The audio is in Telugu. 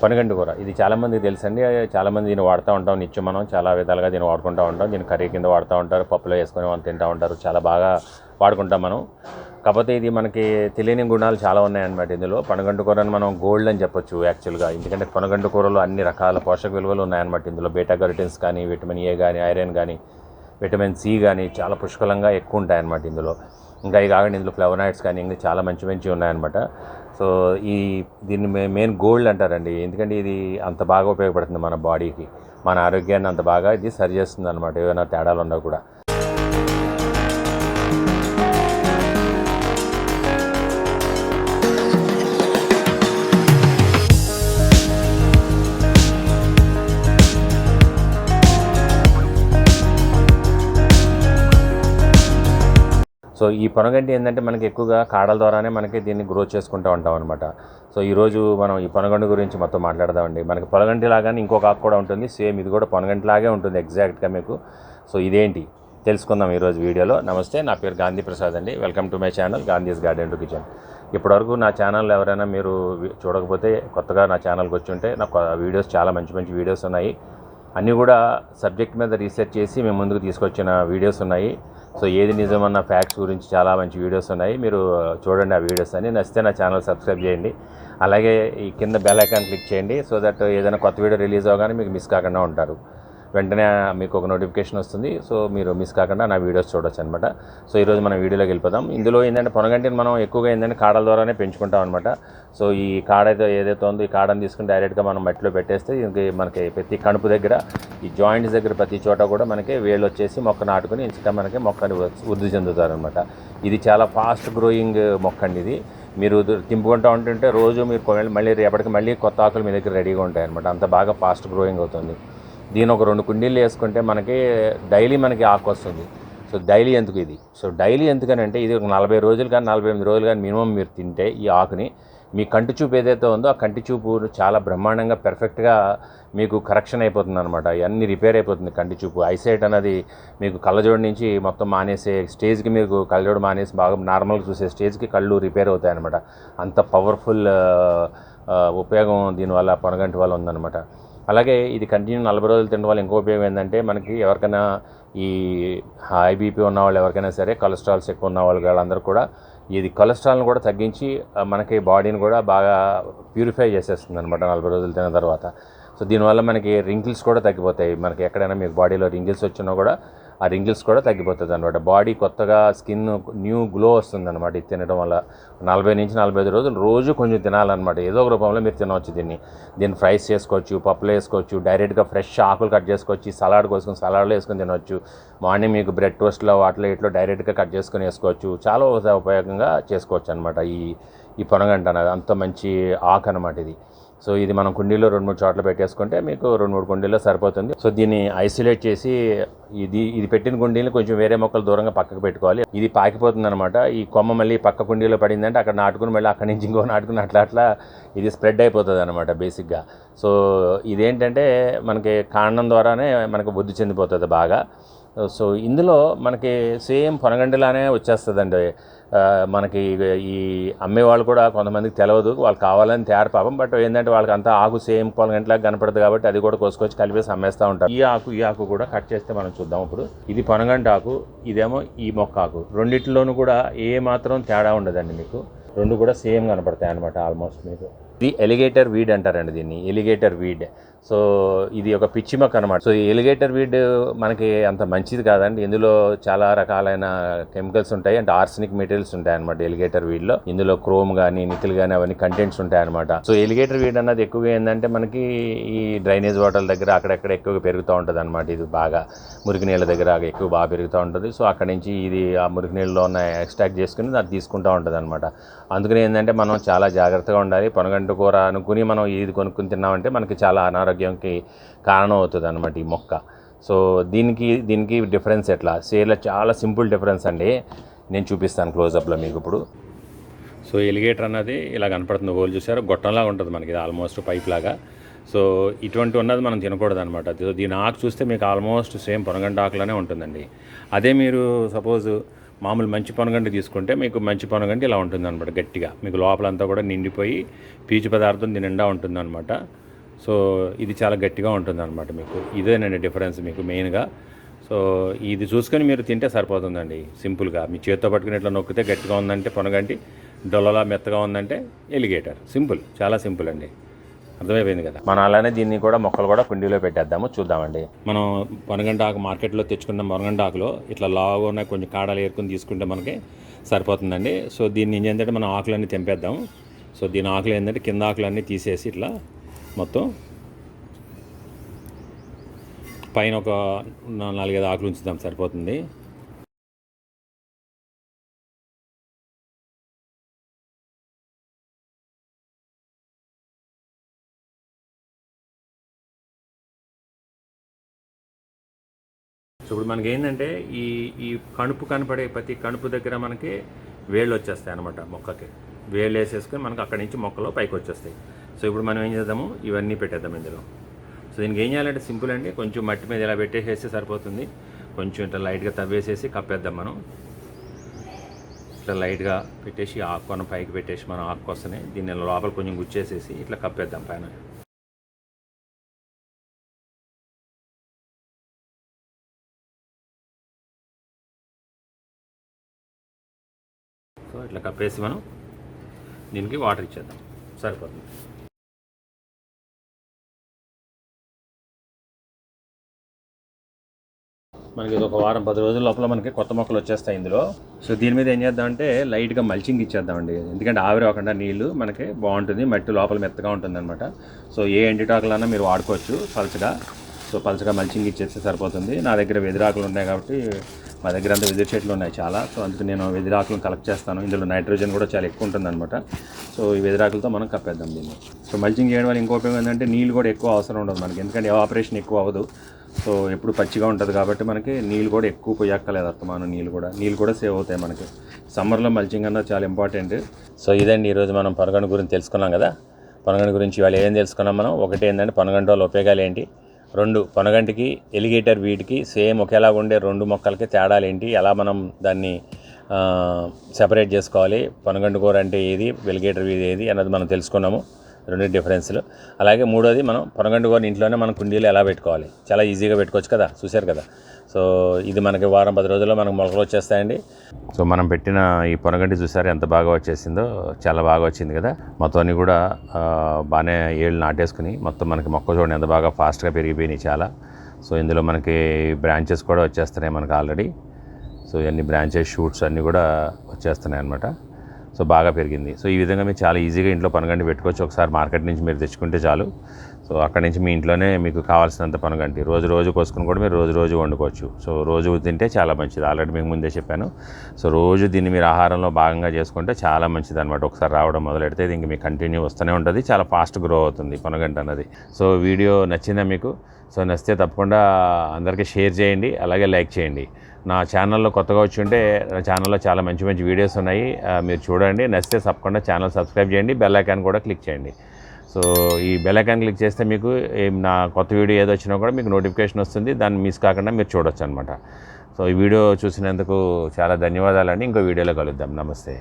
పొనగంటి కూర ఇది చాలామందికి తెలుసండి. చాలామంది దీన్ని వాడుతూ ఉంటాం నిత్యం. మనం చాలా విధాలుగా దీన్ని వాడుకుంటూ ఉంటాం. దీన్ని కర్రీ కింద వాడుతూ ఉంటారు, పప్పులో వేసుకొని వాళ్ళు తింటూ ఉంటారు. చాలా బాగా వాడుకుంటాం మనం. కాకపోతే ఇది మనకి తెలియని గుణాలు చాలా ఉన్నాయన్నమాట ఇందులో. పొనగంటి కూరని మనం గోల్డ్ అని చెప్పొచ్చు యాక్చువల్గా. ఎందుకంటే పొనగంటి కూరలో అన్ని రకాల పోషక విలువలు ఉన్నాయన్నమాట ఇందులో. బీటా కెరోటిన్స్ కానీ, విటమిన్ ఏ కానీ, ఐరన్ కానీ, విటమిన్ సి కానీ చాలా పుష్కలంగా ఎక్కువ ఉంటాయన్నమాట ఇందులో. ఇంకా ఇవి కాకుండా ఇందులో ఫ్లవనాయిడ్స్ కానీ ఇంకా చాలా మంచి మంచి ఉన్నాయన్నమాట. సో దీన్ని మెయిన్ గోల్డ్ అంటారండి. ఎందుకంటే ఇది అంత బాగా ఉపయోగపడుతుంది మన బాడీకి, మన ఆరోగ్యాన్ని అంత బాగా ఇది సరి చేస్తుంది అనమాట, ఏమైనా తేడాలు ఉన్నా కూడా. సో ఈ పొనగంటి ఏంటంటే మనకి ఎక్కువగా కాడల ద్వారానే మనకి దీన్ని గ్రో చేసుకుంటూ ఉంటాం అనమాట. సో ఈరోజు మనం ఈ పొనగంటి గురించి మొత్తం మాట్లాడదామండి. మనకి పొనగంటి లాగానే ఇంకొక ఆకు కూడా ఉంటుంది, సేమ్ ఇది కూడా పొనగంటి లాగే ఉంటుంది ఎగ్జాక్ట్గా మీకు. సో ఇదేంటి తెలుసుకుందాం ఈరోజు వీడియోలో. నమస్తే, నా పేరు గాంధీ ప్రసాద్ అండి. Welcome to my channel Gandhi's garden to kitchen. ఇప్పటివరకు నా ఛానల్ ఎవరైనా మీరు చూడకపోతే, కొత్తగా నా ఛానల్కి వచ్చి ఉంటే, నాకు వీడియోస్ చాలా మంచి మంచి వీడియోస్ ఉన్నాయి. అన్నీ కూడా సబ్జెక్ట్ మీద రీసెర్చ్ చేసి మేము ముందుకు తీసుకొచ్చిన వీడియోస్ ఉన్నాయి. సో ఏది నిజమన్న ఫ్యాక్ట్స్ గురించి చాలా మంచి వీడియోస్ ఉన్నాయి, మీరు చూడండి ఆ వీడియోస్ అని. నచ్చితే నా ఛానల్ సబ్స్క్రైబ్ చేయండి. అలాగే ఈ కింద బెల్ ఐకాన్ క్లిక్ చేయండి. సో దట్ ఏదైనా కొత్త వీడియో రిలీజ్ అవగానే మీకు మిస్ కాకుండా ఉంటారు, వెంటనే మీకు ఒక నోటిఫికేషన్ వస్తుంది. సో మీరు మిస్ కాకుండా నా వీడియోస్ చూడొచ్చు అనమాట. సో ఈరోజు మనం వీడియోలోకి వెళ్ళిపోదాం. ఇందులో ఏంటంటే పొనగంటిని మనం ఎక్కువగా ఏంటంటే కాడల ద్వారానే పెంచుకుంటాం అనమాట. సో ఈ కాడ ఏదైతే ఉందో ఈ కాడని తీసుకుని డైరెక్ట్గా మనం మట్టిలో పెట్టేస్తే మనకి ప్రతి కణుపు దగ్గర, ఈ జాయింట్స్ దగ్గర ప్రతి చోట కూడా మనకి వేళ్ళు వచ్చేసి మొక్క నాటుకుని ఇంకా మనకి మొక్కని వృద్ధి చెందుతారనమాట. ఇది చాలా ఫాస్ట్ గ్రోయింగ్ మొక్క అండి. ఇది మీరు తింపుకుంటూ ఉంటుంటే రోజు మీరు మళ్ళీ రేపటికి మళ్ళీ కొత్త ఆకులు మీ దగ్గర రెడీగా ఉంటాయి అనమాట. అంత బాగా ఫాస్ట్ గ్రోయింగ్ అవుతుంది. దీని ఒక 2 కుండీలు వేసుకుంటే మనకి డైలీ మనకి ఆకు వస్తుంది. సో డైలీ ఎందుకు ఇది? సో డైలీ ఎందుకనంటే ఇది ఒక 40 రోజులు కానీ 48 రోజులు కానీ మినిమం మీరు తింటే ఈ ఆకుని, మీ కంటి చూపు ఏదైతే ఉందో ఆ కంటి చూపు చాలా బ్రహ్మాండంగా పర్ఫెక్ట్గా మీకు కరెక్షన్ అయిపోతుంది అనమాట. అన్నీ రిపేర్ అయిపోతుంది కంటి చూపు. ఐసైట్ అనేది మీకు కళ్ళజోడు నుంచి మొత్తం మానేసే స్టేజ్కి, మీకు కళ్ళజోడు మానేసి బాగా నార్మల్గా చూసే స్టేజ్కి కళ్ళు రిపేర్ అవుతాయి అనమాట. అంత పవర్ఫుల్ ఉపయోగం దీనివల్ల పొనగంటి వల్ల ఉందన్నమాట. అలాగే ఇది కంటిన్యూ 40 రోజులు తినడం వల్ల ఇంకో ఉపయోగం ఏంటంటే, మనకి ఎవరికైనా ఈ హై బీపీ ఉన్నవాళ్ళు, ఎవరికైనా సరే కొలెస్ట్రాల్స్ ఎక్కువ ఉన్న వాళ్ళందరూ కూడా ఇది కొలెస్ట్రాల్ని కూడా తగ్గించి మనకి బాడీని కూడా బాగా ప్యూరిఫై చేసేస్తుంది అనమాట 40 రోజులు తిన్న తర్వాత. సో దీనివల్ల మనకి రింకిల్స్ కూడా తగ్గిపోతాయి. మనకి ఎక్కడైనా మీకు బాడీలో రింకిల్స్ వచ్చినా కూడా ఆ రింకిల్స్ కూడా తగ్గిపోతుంది అనమాట. బాడీ కొత్తగా స్కిన్ న్యూ గ్లో వస్తుంది అనమాట ఇది తినడం వల్ల. 40 నుంచి 45 రోజులు రోజు కొంచెం తినాలన్నమాట. ఏదో ఒక రూపంలో మీరు తినవచ్చు దీన్ని ఫ్రైస్ చేసుకోవచ్చు, పప్పులో వేసుకోవచ్చు, డైరెక్ట్గా ఫ్రెష్ ఆకులు కట్ చేసుకోవచ్చు, సలాడ్ కోసుకొని సలాడ్లో వేసుకొని తినవచ్చు. మార్నింగ్ మీకు బ్రెడ్ టోస్ట్లో వాటిలో ఇట్లో డైరెక్ట్గా కట్ చేసుకొని వేసుకోవచ్చు. చాలా ఉపయోగంగా చేసుకోవచ్చు అనమాట ఈ పొనగంట అనేది. అంత మంచి ఆకు అనమాట ఇది. సో ఇది మనం కుండీలో 2-3 చోట్ల పెట్టేసుకుంటే మీకు 2-3 కుండీల్లో సరిపోతుంది. సో దీన్ని ఐసోలేట్ చేసి ఇది పెట్టిన కుండీని కొంచెం వేరే మొక్కలు దూరంగా పక్కకు పెట్టుకోవాలి. ఇది పాకిపోతుంది అనమాట. ఈ కొమ్మ మళ్ళీ పక్క కుండీలో పడిందంటే అక్కడ నాటుకుని మళ్ళీ అక్కడి నుంచి ఇంకో నాటుకుని అట్లా ఇది స్ప్రెడ్ అయిపోతుంది అనమాట బేసిక్గా. సో ఇదేంటంటే మనకి కాండం ద్వారానే మనకు వృద్ధి చెందిపోతుంది బాగా. సో ఇందులో మనకి సేమ్ పొనగంటిలానే వచ్చేస్తుందండి. మనకి ఈ అమ్మేవాళ్ళు కూడా కొంతమందికి తెలియదు, వాళ్ళు కావాలని తయారు పాపం. బట్ ఏంటంటే వాళ్ళకి అంతా ఆకు సేమ్ పొనగంటిలాగా కనపడుతుంది కాబట్టి అది కూడా కోసుకొచ్చి కలిపేసి అమ్మేస్తూ ఉంటారు. ఈ ఆకు కూడా కట్ చేస్తే మనం చూద్దాం. ఇప్పుడు ఇది పొనగంటి ఆకు, ఇదేమో ఈ మొక్క ఆకు. రెండిట్లోనూ కూడా ఏ మాత్రం తేడా ఉండదండి మీకు. రెండు కూడా సేమ్ కనపడతాయి అనమాట ఆల్మోస్ట్ మీకు. ఇది ఎలిగేటర్ వీడ్ అంటారండి దీన్ని, ఎలిగేటర్ వీడ్. సో ఇది ఒక పిచ్చి మొక్క అనమాట. సో ఈ ఎలిగేటర్ వీడ్ మనకి అంత మంచిది కాదండి. ఇందులో చాలా రకాలైన కెమికల్స్ ఉంటాయి, అంటే ఆర్సెనిక్ మెటీరియల్స్ ఉంటాయి అనమాట ఎలిగేటర్ వీడ్లో. ఇందులో క్రోమ్ కానీ నికిల్ కానీ అవన్నీ కంటెంట్స్ ఉంటాయి అనమాట. సో ఎలిగేటర్ వీడ్ అన్నది ఎక్కువగా ఏంటంటే మనకి ఈ డ్రైనేజ్ వాటర్ దగ్గర అక్కడెక్కడ ఎక్కువగా పెరుగుతూ ఉంటుంది అనమాట. ఇది బాగా మురికి నీళ్ళ దగ్గర ఎక్కువ బాగా పెరుగుతూ ఉంటుంది. సో అక్కడి నుంచి ఇది ఆ మురికి నీళ్ళలో ఉన్న ఎక్స్ట్రాక్ట్ చేసుకుని అది తీసుకుంటూ ఉంటుంది అనమాట. అందుకని ఏంటంటే మనం చాలా జాగ్రత్తగా ఉండాలి. పొనగంటి కూర అనుకుని మనం ఇది కొనుక్కుని తిన్నామంటే మనకి చాలా అనారోగ్యంకి కారణం అవుతుంది అనమాట ఈ మొక్క. సో దీనికి డిఫరెన్స్ ఎట్లా సేర్లో చాలా సింపుల్ డిఫరెన్స్ అండి. నేను చూపిస్తాను క్లోజప్లో మీకు ఇప్పుడు. సో ఎలిగేటర్ అన్నది ఇలా కనపడుతుంది, హోల్ చూసారు, గొట్టంలాగా ఉంటుంది మనకి, ఇది ఆల్మోస్ట్ పైప్ లాగా. సో ఇటువంటి ఉన్నది మనం తినకూడదు అనమాట. దీని ఆకు చూస్తే మీకు ఆల్మోస్ట్ సేమ్ పొనగంటి ఆకులోనే ఉంటుందండి. అదే మీరు సపోజ్ మామూలు మంచి పొనగంటి తీసుకుంటే మీకు మంచి పొనగంటి ఇలా ఉంటుంది అనమాట, గట్టిగా మీకు లోపలంతా కూడా నిండిపోయి పీచు పదార్థం దీని నిండా ఉంటుంది అనమాట. సో ఇది చాలా గట్టిగా ఉంటుంది అనమాట. మీకు ఇదేనండి డిఫరెన్స్ మీకు మెయిన్గా. సో ఇది చూసుకొని మీరు తింటే సరిపోతుందండి సింపుల్గా. మీ చేత్తో పట్టుకుని ఇట్లా నొక్కితే గట్టిగా ఉందంటే పొనగంటి, డొల్లలా మెత్తగా ఉందంటే ఎలిగేటర్. సింపుల్, చాలా సింపుల్ అండి. అర్థమైపోయింది కదా. మనం అలానే దీన్ని కూడా మొక్కలు కూడా కుండీలో పెట్టేద్దాము, చూద్దామండి. మనం పొనగంటి ఆకు మార్కెట్లో తెచ్చుకున్న పొనగంటి ఆకులో ఇట్లా లావుగా ఉన్న కొంచెం కాడలు ఏరుకొని తీసుకుంటే మనకి సరిపోతుందండి. సో దీన్ని ఏం చేద్దంటే మనం ఆకులన్నీ తెంపేద్దాం. సో దీని ఆకులు ఏంటంటే కింద ఆకులన్నీ తీసేసి ఇట్లా మొత్తం పైన ఒక 4-5 ఆకులు ఉంచుదాం, సరిపోతుంది. సో ఇప్పుడు మనకి ఏంటంటే ఈ ఈ కణుపు కనపడే ప్రతి కణుపు దగ్గర మనకి వేళ్ళు వచ్చేస్తాయి అనమాట. మొక్కకి వేళ్ళు వేసేసుకొని మనకు అక్కడి నుంచి మొక్కలో పైకి వచ్చేస్తాయి. సో ఇప్పుడు మనం ఏం చేద్దాము, ఇవన్నీ పెట్టేద్దాం ఇందులో. సో దీనికి ఏం చేయాలంటే సింపుల్ అండి, కొంచెం మట్టి మీద ఇలా పెట్టేసేస్తే సరిపోతుంది. కొంచెం ఇట్లా లైట్గా తవ్వేసేసి కప్పేద్దాం మనం. ఇట్లా లైట్గా పెట్టేసి ఆకును పైకి పెట్టేసి మనం ఆకు వస్తేనే దీన్ని లోపల కొంచెం గుచ్చేసేసి ఇట్లా కప్పేద్దాం పైన. సో ఇట్లా కప్పేసి మనం దీనికి వాటర్ ఇచ్చేద్దాం, సరిపోతుంది. మనకి ఇది ఒక వారం 10 రోజుల లోపల మనకి కొత్త మొక్కలు వచ్చేస్తాయి ఇందులో. సో దీని మీద ఏం చేద్దామంటే లైట్గా మల్చింగ్ ఇచ్చేద్దామండి, ఎందుకంటే ఆవిరి అవ్వకుండా నీళ్ళు మనకి బాగుంటుంది, మట్టి లోపల మెత్తగా ఉంటుంది అనమాట. సో ఏ ఎండిటాకులన్నా మీరు వాడుకోవచ్చు పలచగా. సో పలచగా మల్చింగ్ ఇచ్చేస్తే సరిపోతుంది. నా దగ్గర వెదిరాకులు ఉన్నాయి కాబట్టి, మా దగ్గర అంతా వెదిరి చెట్లు ఉన్నాయి చాలా. సో అందుకు నేను వెదిరాకులను కలెక్ట్ చేస్తాను. ఇందులో నైట్రోజన్ కూడా చాలా ఎక్కువ ఉంటుంది అనమాట. సో ఈ వెదిరాకులతో మనం కప్పేద్దాం దీన్ని. సో మల్చింగ్ చేయడం వల్ల ఇంకో ఉపయోగం ఏంటంటే నీళ్ళు కూడా ఎక్కువ అవసరం ఉండదు మనకి, ఎందుకంటే ఎవాపరేషన్ ఎక్కువ అవ్వదు. సో ఎప్పుడు పచ్చిగా ఉంటుంది కాబట్టి మనకి నీళ్ళు కూడా ఎక్కువ పోయక్కలేదు, అర్థమానం నీళ్ళు కూడా సేవ్ అవుతాయి మనకి. సమ్మర్లో మల్చింగ్ అన్నది చాలా ఇంపార్టెంట్. సో ఇదండి ఈరోజు మనం పొనగంటి గురించి తెలుసుకున్నాం కదా. పొనగంటి గురించి ఇవాళ ఏం తెలుసుకున్నాం మనం. ఒకటి ఏంటంటే పొనగంటి వల్ల ఉపయోగాలు ఏంటి, 2 పొనగంటికి ఎలిగేటర్ వీటికి సేమ్ ఒకేలాగా ఉండే 2 మొక్కలకి తేడాలు ఏంటి, ఎలా మనం దాన్ని సెపరేట్ చేసుకోవాలి, పొనగంటి కూర అంటే ఏది, ఎలిగేటర్ వీడి ఏది అన్నది మనం తెలుసుకున్నాము, 2 డిఫరెన్స్లు. అలాగే మూడోది మనం పొనగంటి కూర ఇంట్లోనే మనం కుండీలు ఎలా పెట్టుకోవాలి, చాలా ఈజీగా పెట్టుకోవచ్చు కదా, చూశారు కదా. సో ఇది మనకి వారం 10 రోజుల్లో మనకు మొలకలు వచ్చేస్తాయండి. సో మనం పెట్టిన ఈ పొనగంటి చూసారు ఎంత బాగా వచ్చేసిందో, చాలా బాగా వచ్చింది కదా. మొత్తం అన్నీ కూడా బాగానే ఏళ్ళు నాటేసుకుని మొత్తం మనకి మొక్క చూడండి ఎంత బాగా ఫాస్ట్గా పెరిగిపోయినాయి చాలా. సో ఇందులో మనకి బ్రాంచెస్ కూడా వచ్చేస్తున్నాయి మనకు ఆల్రెడీ. సో ఇవన్నీ బ్రాంచెస్, షూట్స్ అన్నీ కూడా వచ్చేస్తున్నాయి అన్నమాట. సో బాగా పెరిగింది. సో ఈ విధంగా మీరు చాలా ఈజీగా ఇంట్లో పొనగంటి పెట్టుకోవచ్చు. ఒకసారి మార్కెట్ నుంచి మీరు తెచ్చుకుంటే చాలు. సో అక్కడి నుంచి మీ ఇంట్లోనే మీకు కావాల్సినంత పొనగంటి రోజు కోసుకుని కూడా మీరు రోజు వండుకోవచ్చు. సో రోజు తింటే చాలా మంచిది, ఆల్రెడీ మీకు ముందే చెప్పాను. సో రోజు దీన్ని మీరు ఆహారంలో భాగంగా చేసుకుంటే చాలా మంచిది అనమాట. ఒకసారి రావడం మొదలెడితే ఇంక మీకు కంటిన్యూ వస్తూనే ఉంటుంది, చాలా ఫాస్ట్ గ్రో అవుతుంది పొనగంటి అన్నది. సో వీడియో నచ్చిందా మీకు? సో నచ్చితే తప్పకుండా అందరికీ షేర్ చేయండి, అలాగే లైక్ చేయండి. నా ఛానల్లో కొత్తగా వచ్చి ఉంటే నా ఛానల్లో చాలా మంచి వీడియోస్ ఉన్నాయి, మీరు చూడండి. నచ్చితే తప్పకుండా ఛానల్ సబ్స్క్రైబ్ చేయండి, బెల్ ఐకాన్ కూడా క్లిక్ చేయండి. సో ఈ బెల్ ఐకాన్ క్లిక్ చేస్తే మీకు నా కొత్త వీడియో ఏదో వచ్చినా కూడా మీకు నోటిఫికేషన్ వస్తుంది, దాన్ని మిస్ కాకుండా మీరు చూడొచ్చు అనమాట. సో ఈ వీడియో చూసినందుకు చాలా ధన్యవాదాలండి. ఇంకో వీడియోలో కలుద్దాం. నమస్తే.